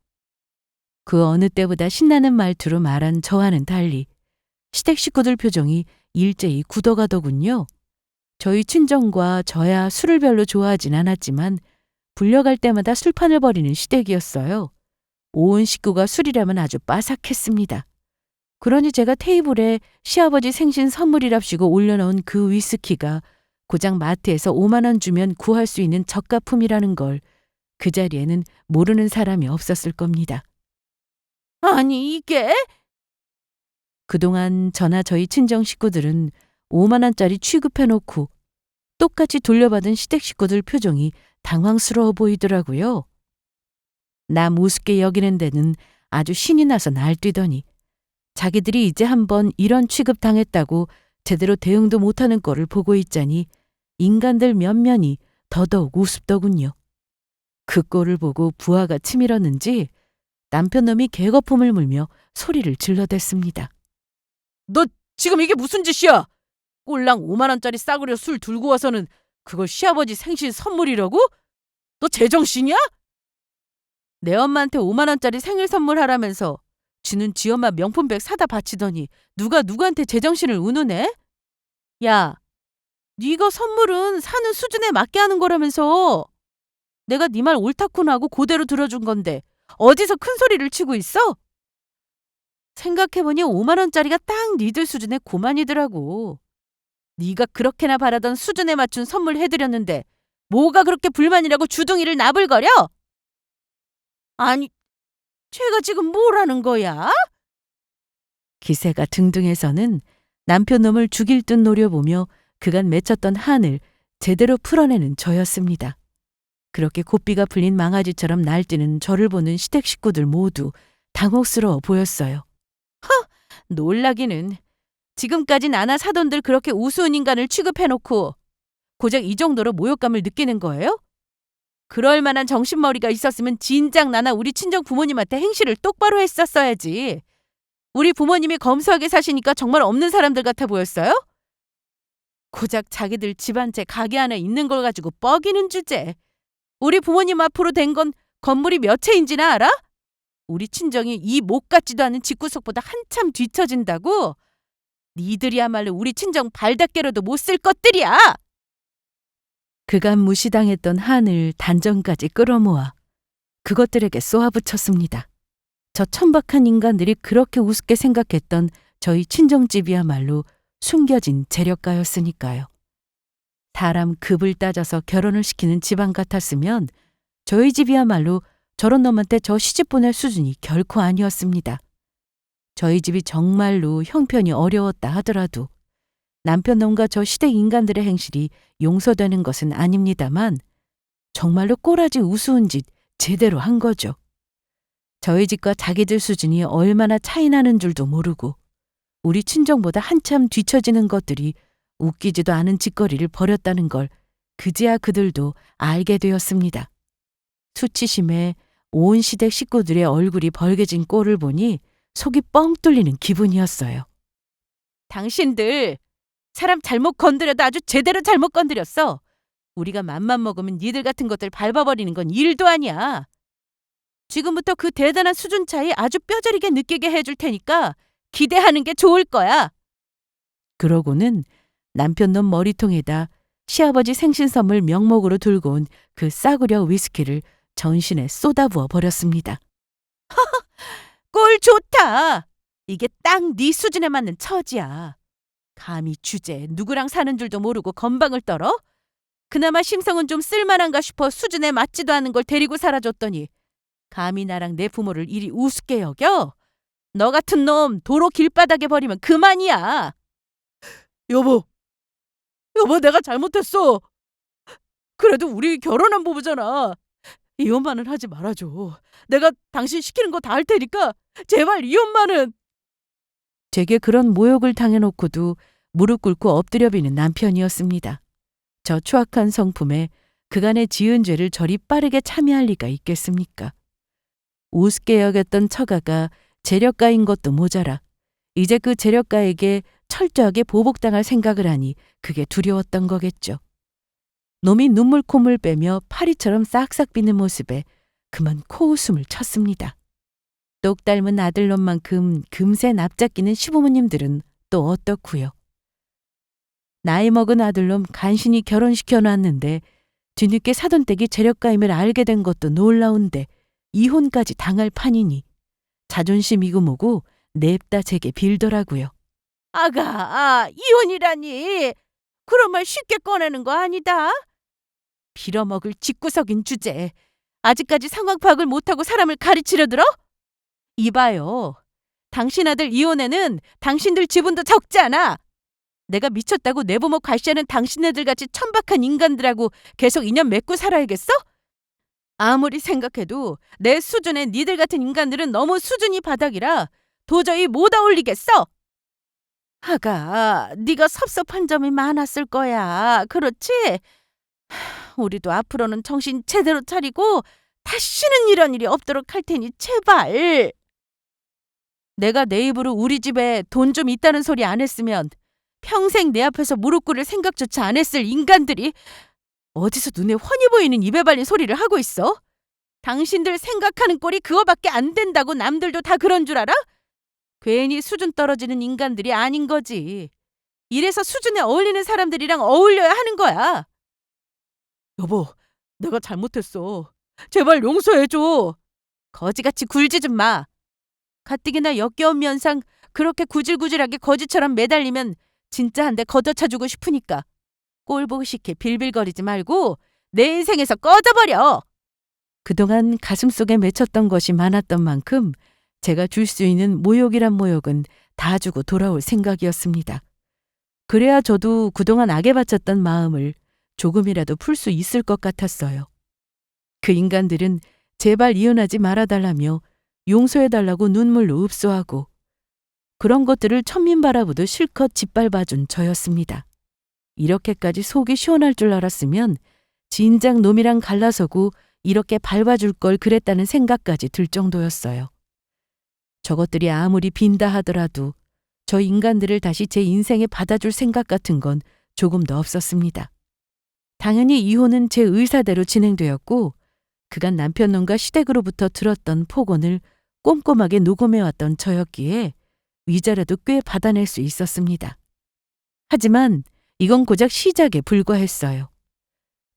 그 어느 때보다 신나는 말투로 말한 저와는 달리 시댁 식구들 표정이 일제히 굳어가더군요. 저희 친정과 저야 술을 별로 좋아하진 않았지만 불려갈 때마다 술판을 벌이는 시댁이었어요. 온 식구가 술이라면 아주 빠삭했습니다. 그러니 제가 테이블에 시아버지 생신 선물이랍시고 올려놓은 그 위스키가 고작 마트에서 5만 원 주면 구할 수 있는 저가품이라는 걸 그 자리에는 모르는 사람이 없었을 겁니다. 아니 이게 그동안 저나 저희 친정 식구들은 5만 원짜리 취급해놓고 똑같이 돌려받은 시댁 식구들 표정이 당황스러워 보이더라고요. 남 우습게 여기는 데는 아주 신이 나서 날뛰더니 자기들이 이제 한번 이런 취급 당했다고 제대로 대응도 못하는 꼴을 보고 있자니 인간들 면면이 더더욱 우습더군요. 그 꼴을 보고 부하가 치밀었는지 남편놈이 개거품을 물며 소리를 질러댔습니다. 너 지금 이게 무슨 짓이야? 꼴랑 5만 원짜리 싸구려 술 들고 와서는 그걸 시아버지 생신 선물이라고? 너 제정신이야? 내 엄마한테 5만 원짜리 생일 선물하라면서 지는 지 엄마 명품백 사다 바치더니 누가 누구한테 제정신을 우누네? 야, 네가 선물은 사는 수준에 맞게 하는 거라면서. 내가 네 말 옳다쿠나 하고 그대로 들어준 건데 어디서 큰 소리를 치고 있어? 생각해보니 5만 원짜리가 딱 니들 수준의 고만이더라고. 네가 그렇게나 바라던 수준에 맞춘 선물 해드렸는데 뭐가 그렇게 불만이라고 주둥이를 나불거려? 아니 쟤가 지금 뭐라는 거야? 기세가 등등해서는 남편놈을 죽일 듯 노려보며 그간 맺혔던 한을 제대로 풀어내는 저였습니다. 그렇게 고삐가 풀린 망아지처럼 날뛰는 저를 보는 시댁 식구들 모두 당혹스러워 보였어요. 놀라기는. 지금까지 나나 사돈들 그렇게 우스운 인간을 취급해놓고 고작 이 정도로 모욕감을 느끼는 거예요? 그럴 만한 정신머리가 있었으면 진작 나나 우리 친정 부모님한테 행실을 똑바로 했었어야지. 우리 부모님이 검소하게 사시니까 정말 없는 사람들 같아 보였어요? 고작 자기들 집안채 가게 안에 있는 걸 가지고 뻐기는 주제. 우리 부모님 앞으로 된 건 건물이 몇 채인지나 알아? 우리 친정이 이 못 같지도 않은 집구석보다 한참 뒤처진다고? 니들이야말로 우리 친정 발닦개로도 못 쓸 것들이야! 그간 무시당했던 한을 단전까지 끌어모아 그것들에게 쏘아붙였습니다. 저 천박한 인간들이 그렇게 우습게 생각했던 저희 친정집이야말로 숨겨진 재력가였으니까요. 사람 급을 따져서 결혼을 시키는 집안 같았으면 저희 집이야말로 저런 놈한테 저 시집 보낼 수준이 결코 아니었습니다. 저희 집이 정말로 형편이 어려웠다 하더라도 남편 놈과 저 시댁 인간들의 행실이 용서되는 것은 아닙니다만 정말로 꼬라지 우스운 짓 제대로 한 거죠. 저희 집과 자기들 수준이 얼마나 차이 나는 줄도 모르고 우리 친정보다 한참 뒤처지는 것들이 웃기지도 않은 짓거리를 벌였다는 걸 그제야 그들도 알게 되었습니다. 수치심에 온 시댁 식구들의 얼굴이 벌개진 꼴을 보니 속이 뻥 뚫리는 기분이었어요. 당신들 사람 잘못 건드려도 아주 제대로 잘못 건드렸어. 우리가 맘만 먹으면 니들 같은 것들 밟아버리는 건 일도 아니야. 지금부터 그 대단한 수준 차이 아주 뼈저리게 느끼게 해줄 테니까 기대하는 게 좋을 거야. 그러고는 남편놈 머리통에다 시아버지 생신 선물 명목으로 들고 온 그 싸구려 위스키를 전신에 쏟아부어 버렸습니다. 꼴 좋다. 이게 딱 네 수준에 맞는 처지야. 감히 주제에 누구랑 사는 줄도 모르고 건방을 떨어? 그나마 심성은 좀 쓸만한가 싶어 수준에 맞지도 않는 걸 데리고 살아줬더니 감히 나랑 내 부모를 이리 우습게 여겨? 너 같은 놈 도로 길바닥에 버리면 그만이야. 여보, 내가 잘못했어. 그래도 우리 결혼한 부부잖아. 이혼만은 하지 말아줘. 내가 당신 시키는 거 다 할 테니까 제발 이혼만은. 제게 그런 모욕을 당해놓고도 무릎 꿇고 엎드려 비는 남편이었습니다. 저 추악한 성품에 그간의 지은 죄를 저리 빠르게 참여할 리가 있겠습니까? 우습게 여겼던 처가가 재력가인 것도 모자라 이제 그 재력가에게 철저하게 보복당할 생각을 하니 그게 두려웠던 거겠죠. 놈이 눈물 콧물 빼며 파리처럼 싹싹 비는 모습에 그만 코웃음을 쳤습니다. 똑 닮은 아들놈만큼 금세 납작끼는 시부모님들은 또 어떻고요. 나이 먹은 아들놈 간신히 결혼시켜 놨는데 뒤늦게 사돈댁이 재력가임을 알게 된 것도 놀라운데 이혼까지 당할 판이니 자존심이고 뭐고 냅다 제게 빌더라고요. 아가, 이혼이라니. 그런 말 쉽게 꺼내는 거 아니다. 빌어먹을 집구석인 주제에 아직까지 상황 파악을 못하고 사람을 가르치려 들어? 이봐요. 당신 아들 이혼에는 당신들 지분도 적지 않아. 내가 미쳤다고 내 부모 괄시하는 당신네들 같이 천박한 인간들하고 계속 인연 맺고 살아야겠어? 아무리 생각해도 내 수준의 니들 같은 인간들은 너무 수준이 바닥이라 도저히 못 어울리겠어. 아가, 네가 섭섭한 점이 많았을 거야. 그렇지? 우리도 앞으로는 정신 제대로 차리고 다시는 이런 일이 없도록 할 테니 제발. 내가 내 입으로 우리 집에 돈 좀 있다는 소리 안 했으면 평생 내 앞에서 무릎 꿇을 생각조차 안 했을 인간들이 어디서 눈에 훤히 보이는 입에 발린 소리를 하고 있어? 당신들 생각하는 꼴이 그거밖에 안 된다고 남들도 다 그런 줄 알아? 괜히 수준 떨어지는 인간들이 아닌 거지. 이래서 수준에 어울리는 사람들이랑 어울려야 하는 거야. 여보, 내가 잘못했어. 제발 용서해줘. 거지같이 굴지 좀 마. 가뜩이나 역겨운 면상 그렇게 구질구질하게 거지처럼 매달리면 진짜 한 대 걷어차주고 싶으니까 꼴 보기 싫게 빌빌거리지 말고 내 인생에서 꺼져버려. 그동안 가슴속에 맺혔던 것이 많았던 만큼 제가 줄 수 있는 모욕이란 모욕은 다 주고 돌아올 생각이었습니다. 그래야 저도 그동안 악에 바쳤던 마음을 조금이라도 풀 수 있을 것 같았어요. 그 인간들은 제발 이혼하지 말아달라며 용서해달라고 눈물로 읍소하고 그런 것들을 천민 바라보도 실컷 짓밟아준 저였습니다. 이렇게까지 속이 시원할 줄 알았으면 진작 놈이랑 갈라서고 이렇게 밟아줄 걸 그랬다는 생각까지 들 정도였어요. 저것들이 아무리 빈다 하더라도 저 인간들을 다시 제 인생에 받아줄 생각 같은 건 조금도 없었습니다. 당연히 이혼은 제 의사대로 진행되었고 그간 남편놈과 시댁으로부터 들었던 폭언을 꼼꼼하게 녹음해왔던 저였기에 위자료도 꽤 받아낼 수 있었습니다. 하지만 이건 고작 시작에 불과했어요.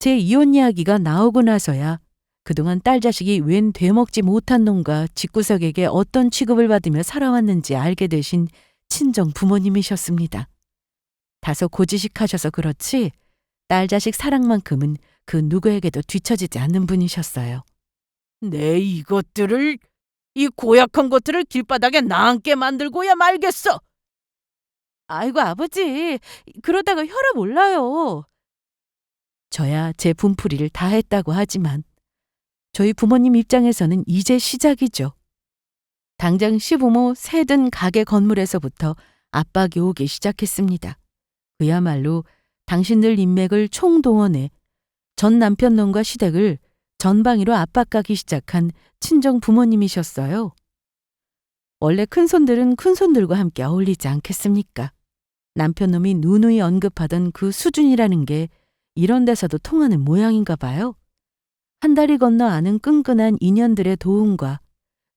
제 이혼 이야기가 나오고 나서야 그동안 딸 자식이 웬 되먹지 못한 놈과 집구석에게 어떤 취급을 받으며 살아왔는지 알게 되신 친정 부모님이셨습니다. 다소 고지식하셔서 그렇지 딸 자식 사랑만큼은 그 누구에게도 뒤처지지 않는 분이셨어요. 내 이것들을, 이 고약한 것들을 길바닥에 나앉게 만들고야 말겠어. 아이고 아버지, 그러다가 혈압 올라요. 저야 제 분풀이를 다 했다고 하지만 저희 부모님 입장에서는 이제 시작이죠. 당장 시부모 세든 가게 건물에서부터 압박이 오기 시작했습니다. 그야말로 당신들 인맥을 총동원해 전 남편놈과 시댁을 전방위로 압박하기 시작한 친정 부모님이셨어요. 원래 큰손들은 큰손들과 함께 어울리지 않겠습니까? 남편놈이 누누이 언급하던 그 수준이라는 게 이런 데서도 통하는 모양인가 봐요. 한 다리 건너 아는 끈끈한 인연들의 도움과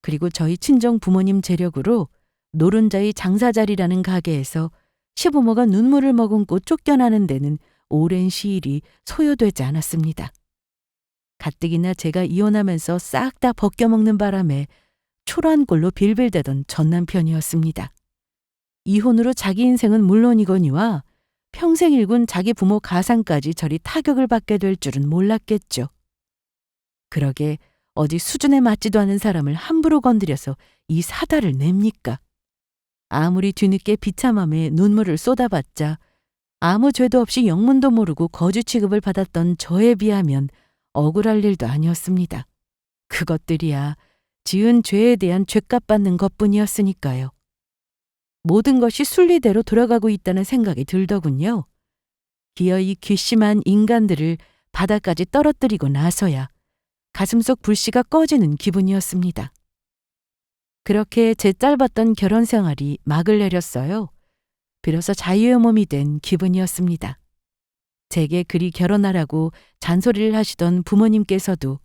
그리고 저희 친정 부모님 재력으로 노른자의 장사자리라는 가게에서 시부모가 눈물을 머금고 쫓겨나는 데는 오랜 시일이 소요되지 않았습니다. 가뜩이나 제가 이혼하면서 싹 다 벗겨먹는 바람에 초라한 꼴로 빌빌대던 전 남편이었습니다. 이혼으로 자기 인생은 물론이거니와 평생 일군 자기 부모 가상까지 저리 타격을 받게 될 줄은 몰랐겠죠. 그러게 어디 수준에 맞지도 않은 사람을 함부로 건드려서 이 사달을 냅니까? 아무리 뒤늦게 비참함에 눈물을 쏟아봤자 아무 죄도 없이 영문도 모르고 거지 취급을 받았던 저에 비하면 억울할 일도 아니었습니다. 그것들이야 지은 죄에 대한 죗값 받는 것뿐이었으니까요. 모든 것이 순리대로 돌아가고 있다는 생각이 들더군요. 기어이 괘씸한 인간들을 바다까지 떨어뜨리고 나서야 가슴속 불씨가 꺼지는 기분이었습니다. 그렇게 제 짧았던 결혼 생활이 막을 내렸어요. 비로소 자유의 몸이 된 기분이었습니다. 제게 그리 결혼하라고 잔소리를 하시던 부모님께서도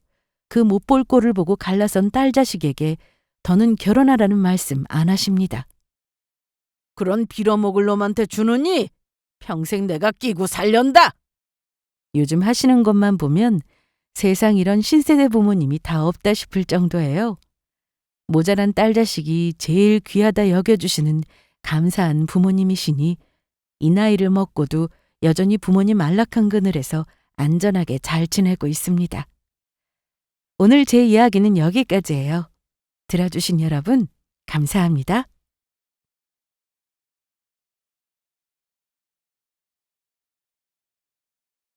그 못 볼 꼴을 보고 갈라선 딸 자식에게 더는 결혼하라는 말씀 안 하십니다. 그런 빌어먹을 놈한테 주느니 평생 내가 끼고 살련다. 요즘 하시는 것만 보면 세상 이런 신세대 부모님이 다 없다 싶을 정도예요. 모자란 딸 자식이 제일 귀하다 여겨주시는 감사한 부모님이시니 이 나이를 먹고도 여전히 부모님 안락한 그늘에서 안전하게 잘 지내고 있습니다. 오늘 제 이야기는 여기까지예요. 들어주신 여러분 감사합니다.